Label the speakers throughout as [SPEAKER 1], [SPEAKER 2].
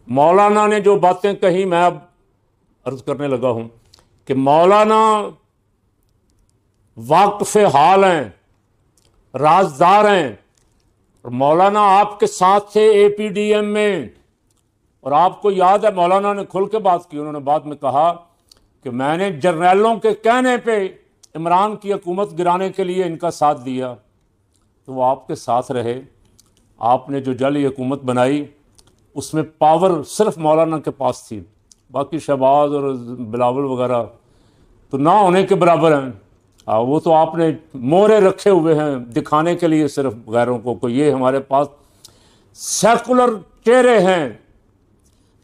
[SPEAKER 1] मौलाना ने जो बातें कही, मैं अब अर्ज करने लगा हूं कि मौलाना वाक़िफ़ हाल हैं, राजदार हैं। और मौलाना आपके साथ थे APDM में, और आपको याद है मौलाना ने खुल के बात की। उन्होंने बाद में कहा कि मैंने जर्नैलों के कहने पे इमरान की हुकूमत गिराने के लिए इनका साथ दिया, तो वो आपके साथ रहे। आपने जो जाली हुकूमत बनाई उसमें पावर सिर्फ मौलाना के पास थी, बाकी शहबाज और बिलावल वगैरह तो ना होने के बराबर हैं। वो तो आपने मोहरे रखे हुए हैं दिखाने के लिए सिर्फ गैरों को ये हमारे पास सेकुलर चेहरे हैं,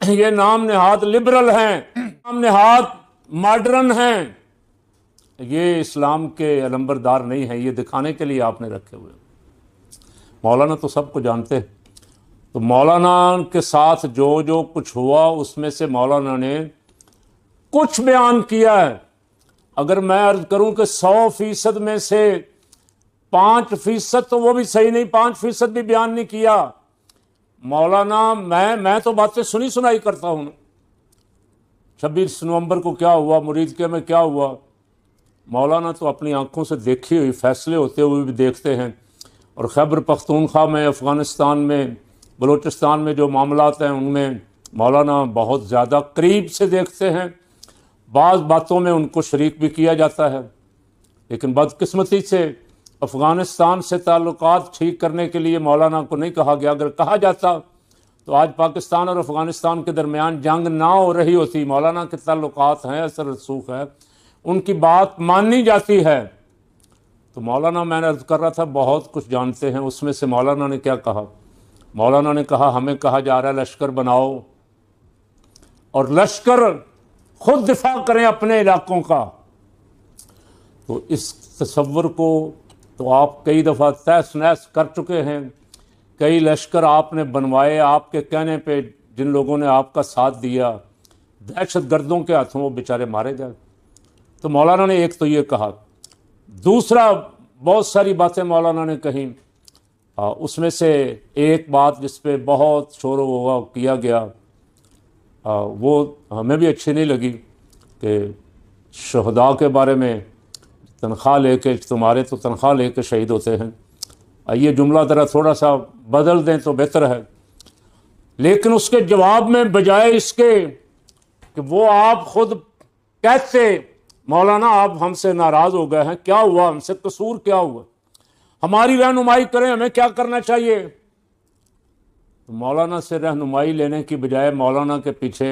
[SPEAKER 1] ये नाम नेहाद लिबरल हैं, नाम नेहाद मॉडर्न हैं। ये इस्लाम के अलंबरदार नहीं हैं, ये दिखाने के लिए आपने रखे हुए। मौलाना तो सबको जानते हैं। तो मौलाना के साथ जो जो कुछ हुआ उसमें से मौलाना ने कुछ बयान किया है। अगर मैं अर्ज करूं कि 100% में से 5% तो वो भी सही नहीं, 5% भी बयान नहीं किया। मौलाना मैं तो बातें सुनी सुनाई करता हूं। 26 नवंबर को क्या हुआ, मुरीद के में क्या हुआ, मौलाना तो अपनी आंखों से देखी हुई फैसले होते हुए भी देखते हैं। और खैबर पख्तूनख्वा में, अफ़गानिस्तान में, बलूचिस्तान में जो मामलात हैं उनमें मौलाना बहुत ज़्यादा करीब से देखते हैं। बाज़ बातों में उनको शरीक भी किया जाता है, लेकिन बदकिस्मती से अफ़गानिस्तान से ताल्लुकात ठीक करने के लिए मौलाना को नहीं कहा गया। अगर कहा जाता तो आज पाकिस्तान और अफ़गानिस्तान के दरमियान जंग ना हो रही होती। मौलाना के ताल्लुकात हैं, असर रसूख है, उनकी बात मानी जाती है। तो मौलाना, मैंने अर्ज़ कर रहा था, बहुत कुछ जानते हैं। उसमें से मौलाना ने क्या कहा? मौलाना ने कहा हमें कहा जा रहा है लश्कर बनाओ और लश्कर खुद दिफा करें अपने इलाकों का। तो इस तसव्वुर को तो आप कई दफ़ा तहस नहस कर चुके हैं। कई लश्कर आपने बनवाए, आपके कहने पे जिन लोगों ने आपका साथ दिया, दहशत गर्दों के हाथों वो बेचारे मारे गए। तो मौलाना ने एक तो ये कहा। दूसरा, बहुत सारी बातें मौलाना ने कही, उसमें से एक बात जिस पे बहुत शोर वोगा किया गया, वो हमें भी अच्छी नहीं लगी कि शहदा के बारे में तनख्वाह लेके, तुम्हारे तो तनख्वाह लेके शहीद होते हैं। ये जुमला ज़रा थोड़ा सा बदल दें तो बेहतर है। लेकिन उसके जवाब में बजाय इसके कि वो आप खुद कहते मौलाना आप हमसे नाराज़ हो गए हैं, क्या हुआ, हमसे कसूर क्या हुआ, हमारी रहनुमाई करें, हमें क्या करना चाहिए। तो मौलाना से रहनुमाई लेने की बजाय मौलाना के पीछे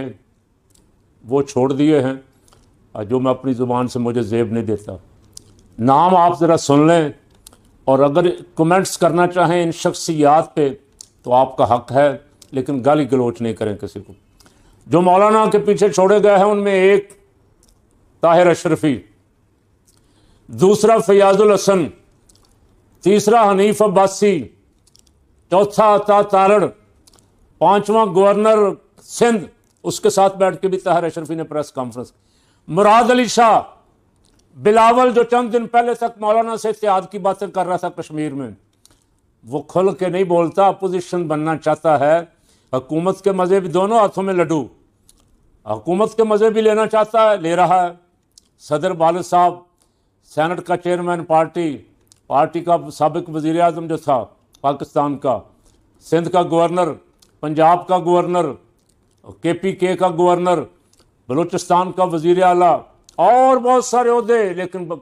[SPEAKER 1] वो छोड़ दिए हैं जो मैं अपनी ज़ुबान से मुझे ज़ेब नहीं देता। नाम आप ज़रा सुन लें, और अगर कमेंट्स करना चाहें इन शख्सियात पे तो आपका हक है, लेकिन गाली गलोच नहीं करें किसी को। जो मौलाना के पीछे छोड़े गए हैं उनमें एक ताहिर अशरफी, दूसरा फयाजुल हसन, तीसरा हनीफ अब्बासी, चौथा अता तारड़, पांचवां गवर्नर सिंध, उसके साथ बैठ के भी ताहिर अशरफी ने प्रेस कॉन्फ्रेंस, मुराद अली शाह, बिलावल जो चंद दिन पहले तक मौलाना से इत्तेहाद की बातें कर रहा था कश्मीर में, वो खुल के नहीं बोलता, अपोजिशन बनना चाहता है। हुकूमत के मज़े भी, दोनों हाथों में लड्डू, हुकूमत के मज़े भी लेना चाहता है, ले रहा है। सदर वालिद साहब, सेनेट का चेयरमैन, पार्टी का साबिक वज़ीर आज़म जो था पाकिस्तान का, सिंध का गवर्नर, पंजाब का गवर्नर, KPK का गवर्नर, बलूचिस्तान का वज़ीर आला और बहुत सारे ओहदे। लेकिन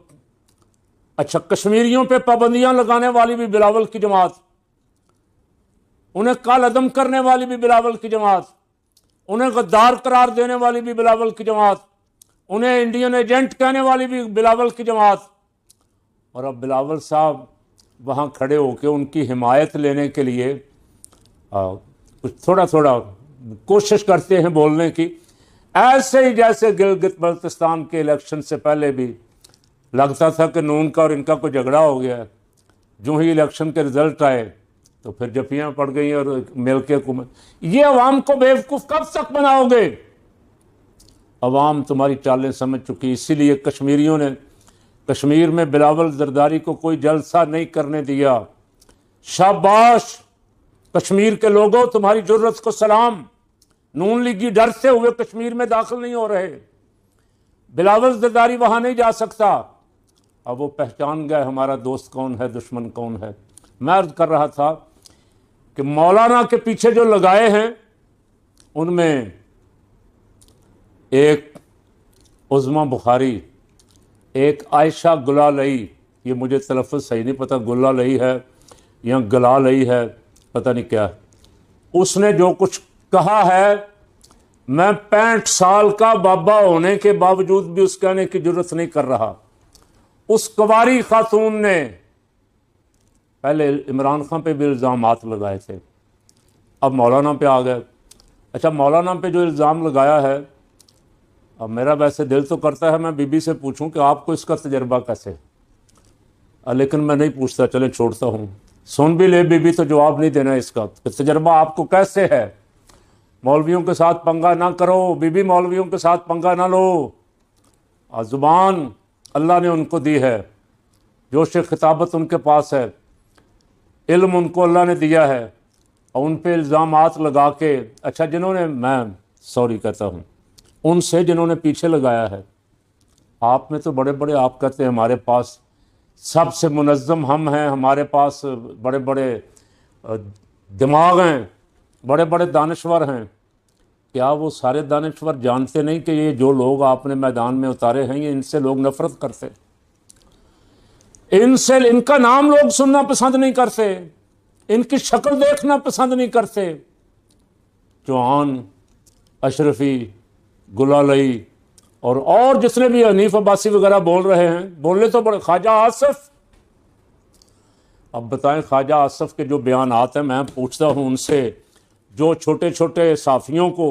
[SPEAKER 1] अच्छा, कश्मीरियों पे पाबंदियां लगाने वाली भी बिलावल की जमात, उन्हें कालअदम करने वाली भी बिलावल की जमात, उन्हें गद्दार करार देने वाली भी बिलावल की जमात, उन्हें इंडियन एजेंट कहने वाली भी बिलावल की जमात। और अब बिलावल साहब वहाँ खड़े होकर उनकी हिमायत लेने के लिए कुछ थोड़ा थोड़ा कोशिश करते हैं बोलने की। ऐसे ही जैसे गिलगित बल्तिस्तान के इलेक्शन से पहले भी लगता था कि नून का और इनका कोई झगड़ा हो गया, जो ही इलेक्शन के रिजल्ट आए तो फिर जफियाँ पड़ गई और मिलके हुकूमत। ये अवाम को बेवकूफ़ कब तक बनाओगे? अवाम तुम्हारी चालें समझ चुकी। इसीलिए कश्मीरियों ने कश्मीर में बिलावल जरदारी को कोई जलसा नहीं करने दिया। शाबाश कश्मीर के लोगों, तुम्हारी जुर्रत को सलाम। नून लीगी डर से हुए कश्मीर में दाखिल नहीं हो रहे, बिलावल जरदारी वहां नहीं जा सकता। अब वो पहचान गए हमारा दोस्त कौन है, दुश्मन कौन है। मैं अर्ज कर रहा था कि मौलाना के पीछे जो लगाए हैं उनमें एक उज़्मा बुखारी, एक आयशा गुलालई, ये मुझे तलफ़्फ़ुज़ सही नहीं पता, गुलालई है या गलालई है, पता नहीं क्या। उसने जो कुछ कहा है, मैं 65 साल का बाबा होने के बावजूद भी उस कहने की जरूरत नहीं कर रहा। उस कुंवारी खातून ने पहले इमरान खान पे भी इल्ज़ामात लगाए थे, अब मौलाना पे आ गए। अच्छा, मौलाना पे जो इल्ज़ाम लगाया है, अब मेरा वैसे दिल तो करता है मैं बीबी से पूछूं कि आपको इसका तजर्बा कैसे, लेकिन मैं नहीं पूछता, चले छोड़ता हूं। सुन भी ले बीबी तो जवाब नहीं देना इसका, तजर्बा आपको कैसे है। मौलवियों के साथ पंगा ना करो बीबी, मौलवियों के साथ पंगा ना लो। ज़ुबान अल्लाह ने उनको दी है, जोश खिताबत उनके पास है, इल्म उनको अल्लाह ने दिया है, और उन पे इल्ज़ामात लगा के, अच्छा जिन्होंने, मैं सॉरी कहता हूँ उनसे जिन्होंने पीछे लगाया है, आप में तो बड़े बड़े, आप कहते हैं हमारे पास सबसे मुनज़्ज़म हम हैं, हमारे पास बड़े बड़े दिमाग हैं, बड़े बड़े दानश्वर हैं। क्या वो सारे दानश्वर जानते नहीं कि ये जो लोग आपने मैदान में उतारे हैं, ये इनसे लोग नफरत करते, इनसे, इनका नाम लोग सुनना पसंद नहीं करते, इनकी शक्ल देखना पसंद नहीं करते। चौहान, अशरफी, गुलालई और जिसने भी हनीफ अब्बासी वगैरह बोल रहे हैं, बोले तो बड़े, ख्वाजा आसिफ। अब बताएं, ख्वाजा आसिफ के जो बयान आते हैं, मैं पूछता हूं उनसे, जो छोटे छोटे साफियों को,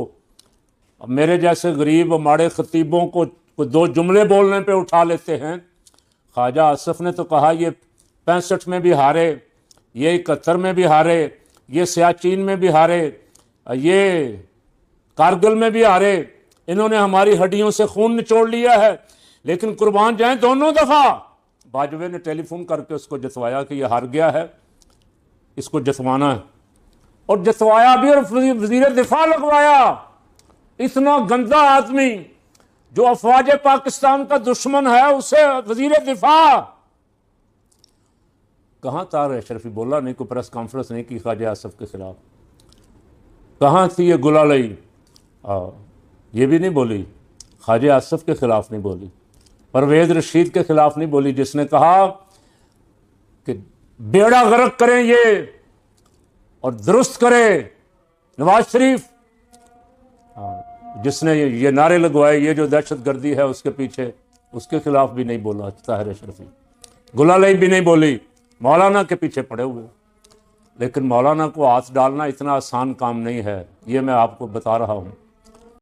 [SPEAKER 1] मेरे जैसे गरीब माड़े खतीबों को दो जुमले बोलने पे उठा लेते हैं। ख्वाजा आसिफ ने तो कहा ये 65 में भी हारे, ये 71 में भी हारे, ये सियाचिन में भी हारे, ये कारगिल में भी हारे, इन्होंने हमारी हड्डियों से खून निचोड़ लिया है, लेकिन कुर्बान जाएं दोनों दफ़ा बाजवे ने टेलीफोन करके उसको जतवाया कि ये हार गया है, इसको जतवाना है, और जतवाया भी, और वज़ीर दिफा लगवाया। इतना गंदा आदमी जो अफवाज पाकिस्तान का दुश्मन है, उसे वज़ीर दिफा। कहाँ तार अशरफी बोला नहीं, कोई प्रेस कॉन्फ्रेंस नहीं की ख्वाजा आसिफ के खिलाफ। कहाँ थी ये गुलालई, ये भी नहीं बोली, ख्वाजा आसिफ के खिलाफ नहीं बोली, परवेज़ रशीद के खिलाफ नहीं बोली, जिसने कहा कि बेड़ा गर्क करें ये और दुरुस्त करें नवाज शरीफ, जिसने ये नारे लगवाए, ये जो दहशतगर्दी है उसके पीछे, उसके खिलाफ भी नहीं बोला ताहिर अशरफी। गुलालई भी नहीं बोली, मौलाना के पीछे पड़े हुए। लेकिन मौलाना को हाथ डालना इतना आसान काम नहीं है, ये मैं आपको बता रहा हूँ।